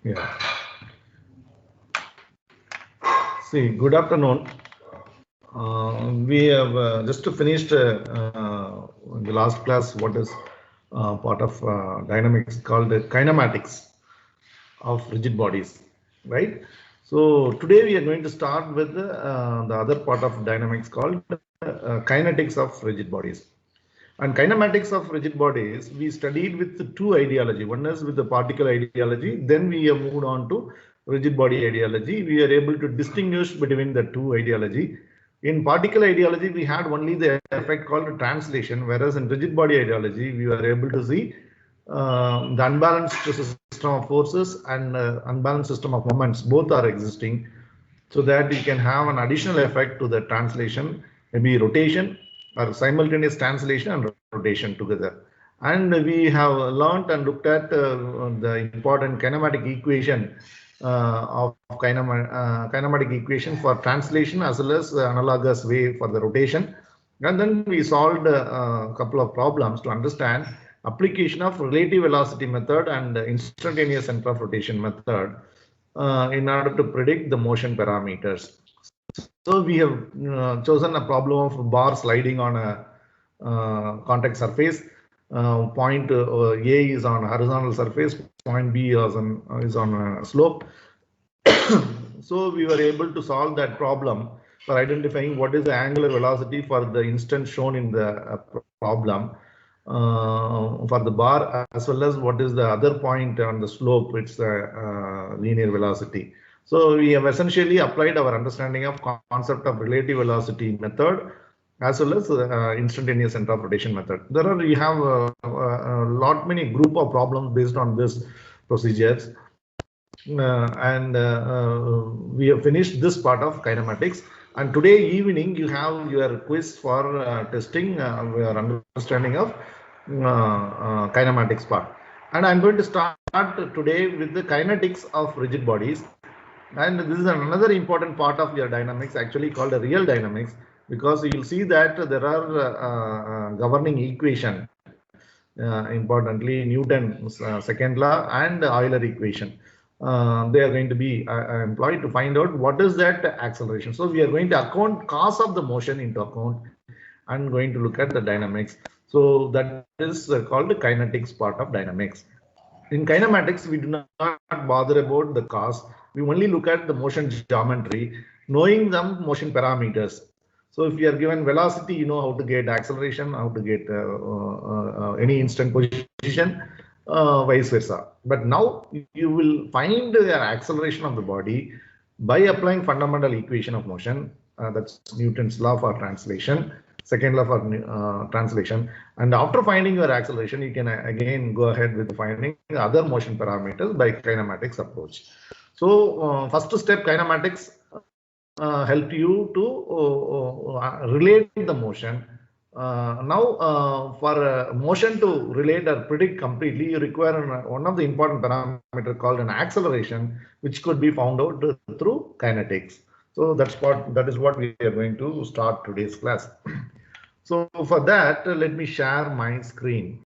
Yeah. See, good afternoon. We have just finished the last class. What is part of dynamics called kinematics of rigid bodies, right? So today we are going to start with the other part of dynamics called kinetics of rigid bodies. And kinematics of rigid bodies, we studied with two ideology. One is with the particle ideology. Then we have moved on to rigid body ideology. We are able to distinguish between the two ideology. In particle ideology, we had only the effect called translation, whereas in rigid body ideology, we were able to see the unbalanced system of forces and unbalanced system of moments. Both are existing, so that you can have an additional effect to the translation, maybe rotation or simultaneous translation and rotation together. And we have learned and looked at the important kinematic equation of kinematic equation for translation as well as analogous way for the rotation. And then we solved a couple of problems to understand application of relative velocity method and instantaneous center of rotation method in order to predict the motion parameters. So we have chosen a problem of bar sliding on a contact surface. Point A is on horizontal surface, point B is on a slope. So we were able to solve that problem for identifying what is the angular velocity for the instant shown in the problem for the bar, as well as what is the other point on the slope, it's the linear velocity. So we have essentially applied our understanding of concept of relative velocity method as well as instantaneous center of rotation method. There are, you have a lot many group of problems based on this procedures. We have finished this part of kinematics, and today evening you have your quiz for testing your understanding of kinematics part. And I'm going to start today with the kinetics of rigid bodies, and this is another important part of your dynamics, actually called a real dynamics, because you'll see that there are governing equation, importantly Newton's second law and Euler equation. They are going to be employed to find out what is that acceleration. So we are going to account cause of the motion into account and going to look at the dynamics. So that is called the kinetics part of dynamics. In kinematics, we do not bother about the cause. We only look at the motion geometry, knowing the motion parameters. So if you are given velocity, you know how to get acceleration, how to get any instant position, vice versa. But now you will find the acceleration of the body by applying fundamental equation of motion. That's Newton's law for translation, second law for translation. And after finding your acceleration, you can again go ahead with finding other motion parameters by kinematics approach. So first step, kinematics help you to relate the motion. Now, for motion to relate or predict completely, you require one of the important parameter called an acceleration, which could be found out through kinetics. So that is what we are going to start today's class. So for that, let me share my screen.